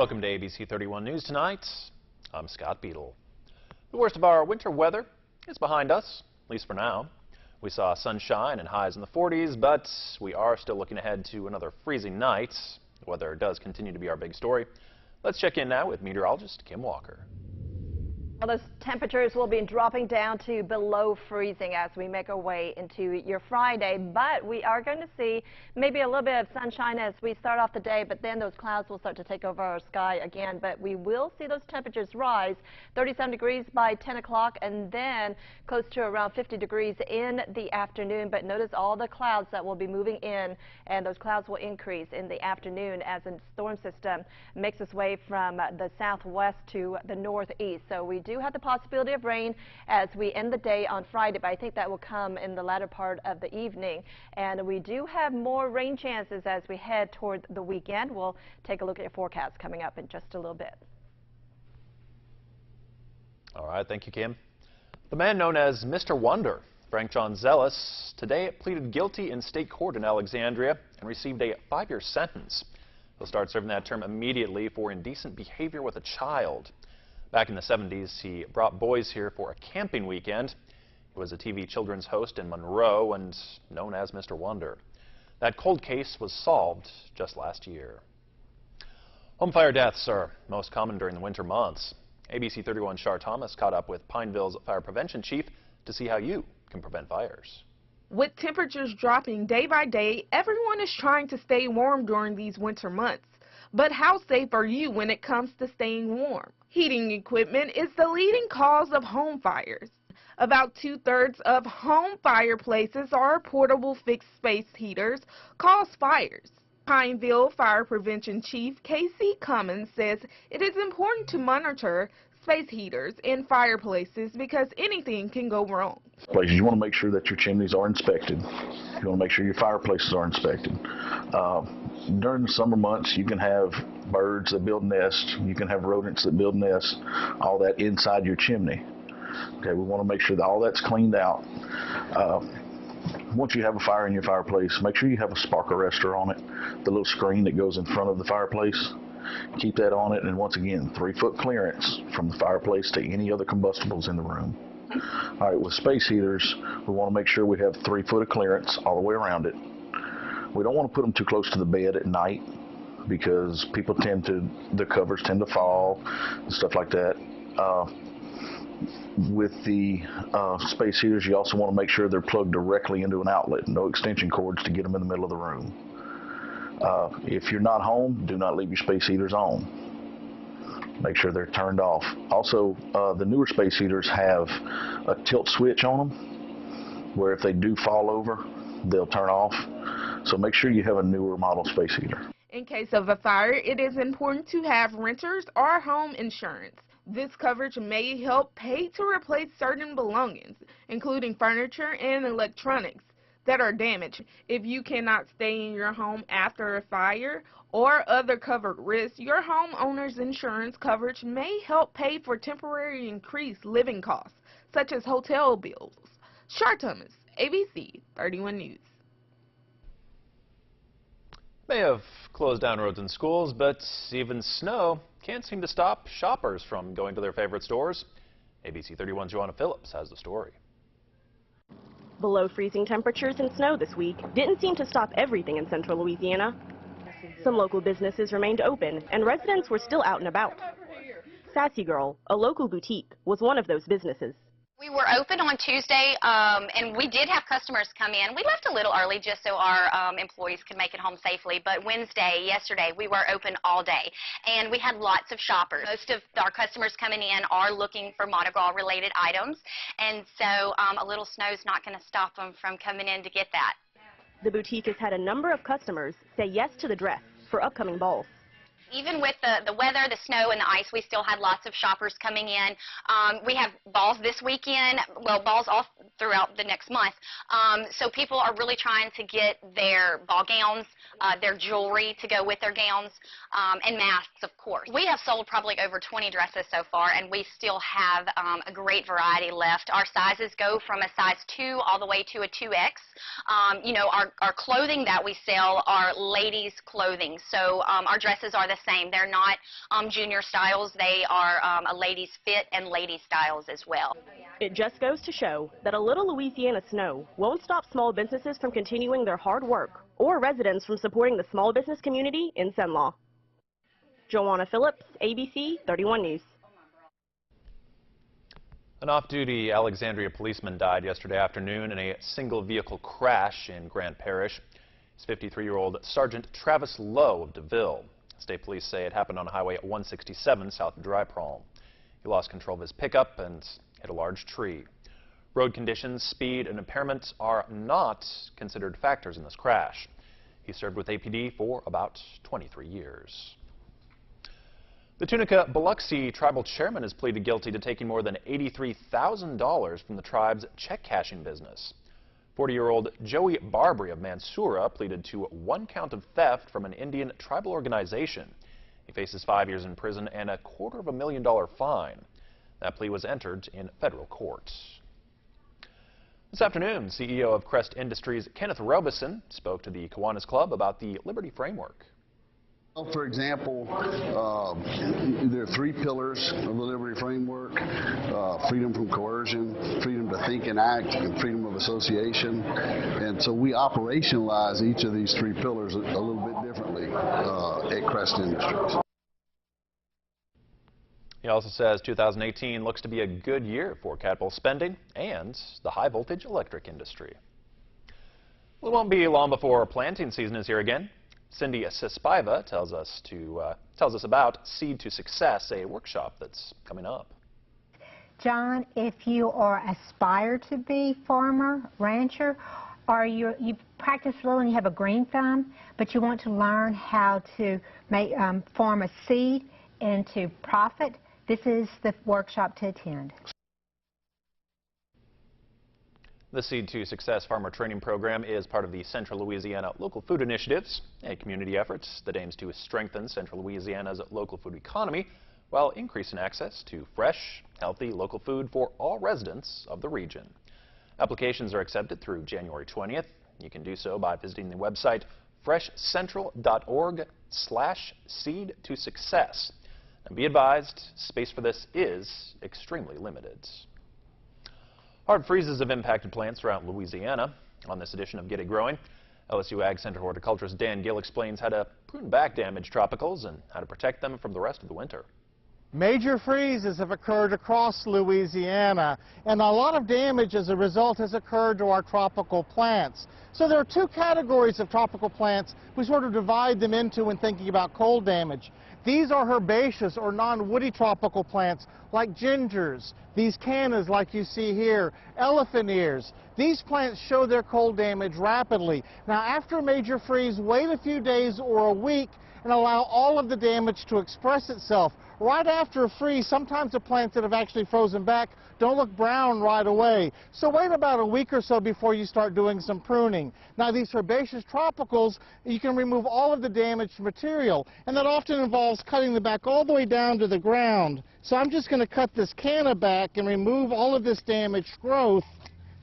Welcome to ABC31 News tonight. I'm Scott Beadle. The worst of our winter weather is behind us, at least for now. We saw sunshine and highs in the 40s, but we are still looking ahead to another freezing night. The weather does continue to be our big story. Let's check in now with meteorologist Kim Walker. Well, those temperatures will be dropping down to below freezing as we make our way into your Friday, but we are going to see maybe a little bit of sunshine as we start off the day, but then those clouds will start to take over our sky again. But we will see those temperatures rise 37 degrees by 10 o'clock and then close to around 50 degrees in the afternoon. But notice all the clouds that will be moving in, and those clouds will increase in the afternoon as a storm system makes its way from the southwest to the northeast. So we do have the possibility of rain as we end the day on Friday, but I think that will come in the latter part of the evening. And we do have more rain chances as we head toward the weekend. We'll take a look at your forecast coming up in just a little bit. All right, thank you, Kim. The man known as Mr. Wonder, Frank John Zealous, today pleaded guilty in state court in Alexandria and received a 5-year sentence. He'll start serving that term immediately for indecent behavior with a child. Back in the 70s, he brought boys here for a camping weekend. He was a TV children's host in Monroe and known as Mr. Wonder. That cold case was solved just last year. Home fire deaths are most common during the winter months. ABC31 Shar Thomas caught up with Pineville's fire prevention chief to see how you can prevent fires. With temperatures dropping day by day, everyone is trying to stay warm during these winter months. But how safe are you when it comes to staying warm? Heating equipment is the leading cause of home fires. About 2/3 of home fireplaces or portable fixed space heaters cause fires. Pineville Fire Prevention Chief Casey Cummins says it is important to monitor space heaters in fireplaces because anything can go wrong. You want to make sure that your chimneys are inspected. You want to make sure your fireplaces are inspected. During the summer months, you can have birds that build nests. You can have rodents that build nests, all that inside your chimney. Okay, we want to make sure that all that's cleaned out. Once you have a fire in your fireplace, make sure you have a spark arrestor on it, the little screen that goes in front of the fireplace. Keep that on it, and once again, 3-foot clearance from the fireplace to any other combustibles in the room. All right, with space heaters, we want to make sure we have 3 foot of clearance all the way around it. We don't want to put them too close to the bed at night because people the covers tend to fall and stuff like that. With the space heaters, you also want to make sure they're plugged directly into an outlet, no extension cords to get them in the middle of the room. If you're not home, do not leave your space heaters on. Make sure they're turned off. Also, the newer space heaters have a tilt switch on them where if they do fall over, they'll turn off. So make sure you have a newer model space heater. In case of a fire, it is important to have renters or home insurance. This coverage may help pay to replace certain belongings, including furniture and electronics, that are damaged. If you cannot stay in your home after a fire or other covered risks, your homeowner's insurance coverage may help pay for temporary increased living costs, such as hotel bills. Shar Thomas, ABC 31 News. May have closed down roads and schools, but even snow can't seem to stop shoppers from going to their favorite stores. ABC31's Joanna Phillips has the story. Below freezing temperatures and snow this week didn't seem to stop everything in central Louisiana. Some local businesses remained open and residents were still out and about. Sassy Girl, a local boutique, was one of those businesses. We were open on Tuesday, and we did have customers come in. We left a little early just so our employees could make it home safely, but yesterday, we were open all day, and we had lots of shoppers. Most of our customers coming in are looking for Mardi Gras-related items, and so a little snow is not going to stop them from coming in to get that. The boutique has had a number of customers say yes to the dress for upcoming balls. Even with the weather, the snow, and the ice, we still had lots of shoppers coming in. We have balls this weekend, well, balls all throughout the next month. So people are really trying to get their ball gowns, their jewelry to go with their gowns, and masks, of course. We have sold probably over 20 dresses so far, and we still have a great variety left. Our sizes go from a size 2 all the way to a 2X. You know, our clothing that we sell are ladies' clothing, so our dresses are the same. They're not junior styles. They are a ladies fit and ladies styles as well. It just goes to show that a little Louisiana snow won't stop small businesses from continuing their hard work or residents from supporting the small business community in Cenla. Joanna Phillips, ABC 31 News. An off-duty Alexandria policeman died yesterday afternoon in a single-vehicle crash in Grant Parish. It's 53-year-old Sergeant Travis Lowe of DeVille. State police say it happened on Highway 167 south of Dry Palm. He lost control of his pickup and hit a large tree. Road conditions, speed, and impairment are not considered factors in this crash. He served with APD for about 23 years. The Tunica Biloxi tribal chairman has pleaded guilty to taking more than $83,000 from the tribe's check cashing business. 40-year-old Joey Barbary of Mansoura pleaded to 1 count of theft from an Indian tribal organization. He faces 5 years in prison and a $250,000 fine. That plea was entered in federal court. This afternoon, CEO of Crest Industries Kenneth Robeson spoke to the Kiwanis Club about the Liberty Framework. Well, for example, there are 3 pillars of the Liberty Framework: freedom from coercion, freedom to think and act, and freedom of association. And so we operationalize each of these 3 pillars a little bit differently at Crest Industries. He also says 2018 looks to be a good year for capital spending and the high-voltage electric industry. Well, it won't be long before planting season is here again. Cindy Sispaiva tells us about Seed to Success, a workshop that's coming up. John, if you aspire to be farmer, rancher, or you practice a little and you have a green thumb, but you want to learn how to form a seed into profit, this is the workshop to attend. The Seed to Success Farmer Training Program is part of the Central Louisiana Local Food Initiatives, a community effort that aims to strengthen Central Louisiana's local food economy while increasing access to fresh, healthy local food for all residents of the region. Applications are accepted through January 20th. You can do so by visiting the website freshcentral.org/seed-to-success. And be advised, space for this is extremely limited. Hard freezes have impacted plants throughout Louisiana. On this edition of Get It Growing, LSU Ag Center horticulturist Dan Gill explains how to prune back damaged tropicals and how to protect them from the rest of the winter. Major freezes have occurred across Louisiana, and a lot of damage as a result has occurred to our tropical plants. So there are 2 categories of tropical plants we sort of divide them into when thinking about cold damage. These are herbaceous or non-woody tropical plants like gingers, these cannas like you see here, elephant ears. These plants show their cold damage rapidly. Now after a major freeze, wait a few days or a week and allow all of the damage to express itself. Right after a freeze, sometimes the plants that have actually frozen back don't look brown right away. So wait about a week or so before you start doing some pruning. Now these herbaceous tropicals, you can remove all of the damaged material, and that often involves cutting the back all the way down to the ground. So I'm just going to cut this canna back and remove all of this damaged growth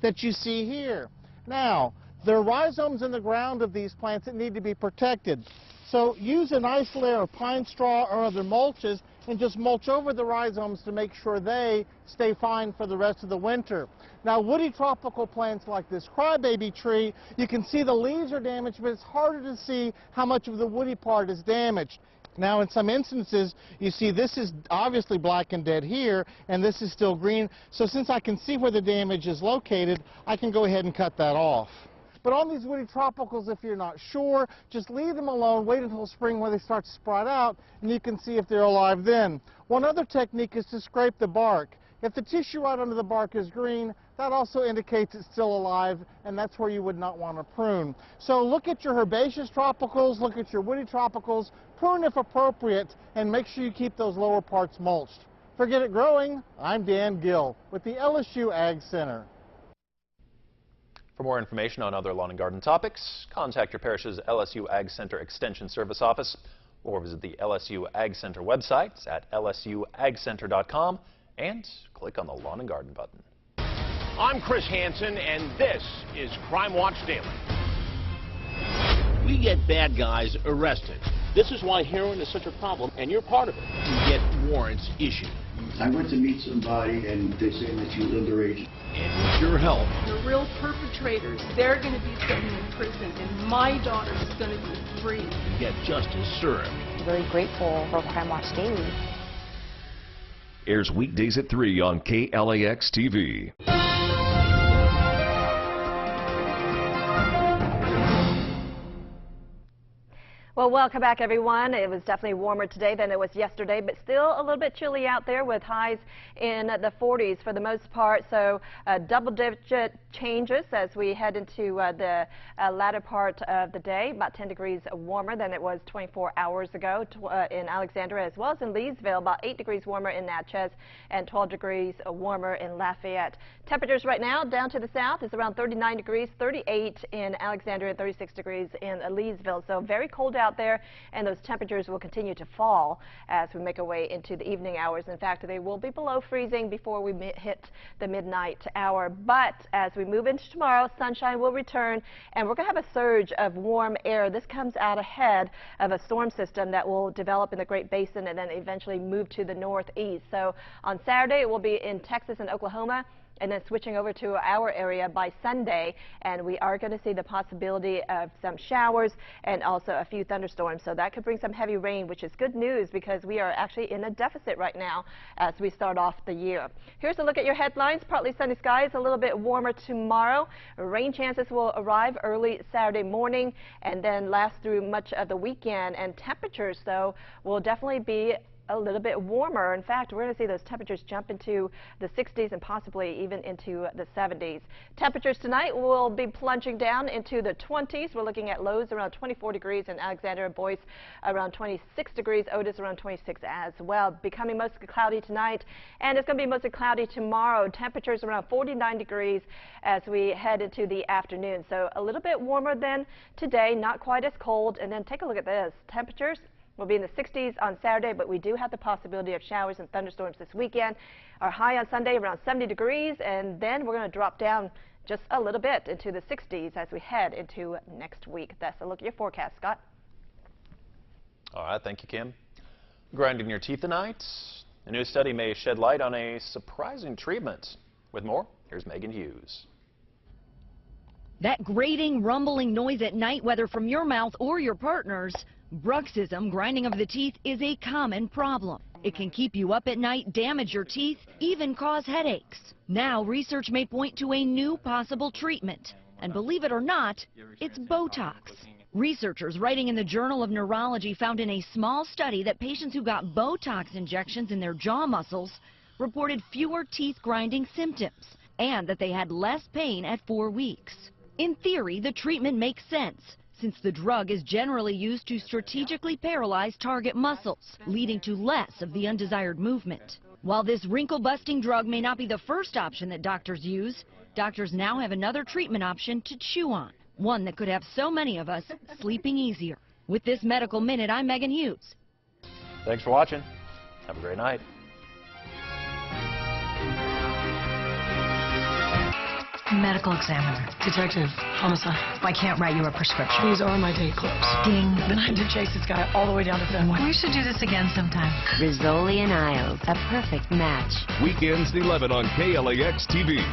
that you see here. Now, there are rhizomes in the ground of these plants that need to be protected. So use a nice layer of pine straw or other mulches and just mulch over the rhizomes to make sure they stay fine for the rest of the winter. Now woody tropical plants like this crybaby tree, you can see the leaves are damaged, but it's harder to see how much of the woody part is damaged. Now in some instances you see this is obviously black and dead here, and this is still green. So since I can see where the damage is located, I can go ahead and cut that off. But on these woody tropicals, if you're not sure, just leave them alone, wait until spring when they start to sprout out, and you can see if they're alive then. One other technique is to scrape the bark. If the tissue right under the bark is green, that also indicates it's still alive, and that's where you would not want to prune. So look at your herbaceous tropicals, look at your woody tropicals, prune if appropriate, and make sure you keep those lower parts mulched. For Get It Growing, I'm Dan Gill with the LSU Ag Center. For more information on other lawn and garden topics, contact your parish's LSU Ag Center Extension Service Office or visit the LSU Ag Center website at lsuagcenter.com and click on the Lawn and Garden button. I'm Chris Hansen, and this is Crime Watch Daily. We get bad guys arrested, This is why heroin is such a problem, and you're part of it. You get warrants issued. I went to meet somebody, and they say that she was underage. And with your help, the real perpetrators, they're going to be sitting in prison, and my daughter is going to be free. you get justice served. Very grateful for Crime Watch Daily. Airs weekdays at 3 on KLAX TV. Well, welcome back, everyone. It was definitely warmer today than it was yesterday, but still a little bit chilly out there with highs in the 40s for the most part. So double-digit changes as we head into the latter part of the day. About 10 degrees warmer than it was 24 hours ago in Alexandria, as well as in Leesville. About 8 degrees warmer in Natchez and 12 degrees warmer in Lafayette. Temperatures right now down to the south is around 39 degrees, 38 in Alexandria, 36 degrees in Leesville. So very cold out there, and those temperatures will continue to fall as we make our way into the evening hours. In fact, they will be below freezing before we hit the midnight hour. But as we move into tomorrow, sunshine will return, and we're going to have a surge of warm air. This comes out ahead of a storm system that will develop in the Great Basin and then eventually move to the northeast. So on Saturday, it will be in Texas and Oklahoma, and then switching over to our area by Sunday, and we are going to see the possibility of some showers and also a few thunderstorms. So that could bring some heavy rain, which is good news because we are actually in a deficit right now as we start off the year. Here's a look at your headlines. Partly sunny skies, a little bit warmer tomorrow. Rain chances will arrive early Saturday morning and then last through much of the weekend. And temperatures, though, will definitely be a little bit warmer. In fact, we're going to see those temperatures jump into the 60s and possibly even into the 70s. Temperatures tonight will be plunging down into the 20s. We're looking at lows around 24 degrees in Alexandria, Boyce around 26 degrees, Otis around 26 as well. Becoming mostly cloudy tonight, and it's going to be mostly cloudy tomorrow. Temperatures around 49 degrees as we head into the afternoon. So a little bit warmer than today, not quite as cold. And then take a look at this. Temperatures will be in the 60s on Saturday, but we do have the possibility of showers and thunderstorms this weekend. Our high on Sunday around 70 degrees, and then we're going to drop down just a little bit into the 60s as we head into next week. That's a look at your forecast, Scott. All right, thank you, Kim. Grinding your teeth tonight. A new study may shed light on a surprising treatment. With more, here's Megan Hughes. That grating, rumbling noise at night, whether from your mouth or your partner's, bruxism, grinding of the teeth, is a common problem. It can keep you up at night, damage your teeth, even cause headaches. Now, research may point to a new possible treatment. And believe it or not, it's Botox. Researchers writing in the Journal of Neurology found in a small study that patients who got Botox injections in their jaw muscles reported fewer teeth grinding symptoms and that they had less pain at 4 weeks. In theory, the treatment makes sense, since the drug is generally used to strategically paralyze target muscles, leading to less of the undesired movement. While this wrinkle-busting drug may not be the first option that doctors use, doctors now have another treatment option to chew on, one that could have so many of us sleeping easier. With this Medical Minute, I'm Megan Hughes. Thanks for watching. Have a great night. Medical examiner. Detective, homicide. I can't write you a prescription. These are my day clips. Ding. Then I had to chase this guy all the way down to Fenway. We should do this again sometime. Rizzoli and Isles, a perfect match. Weekends at 11 on KLAX TV.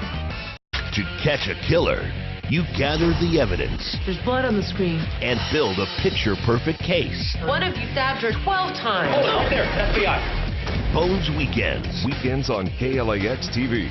To catch a killer, you gather the evidence. There's blood on the screen. And build a picture-perfect case. One of you stabbed her 12 times. Hold on, up there, FBI. Bones Weekends. Weekends on KLAX TV.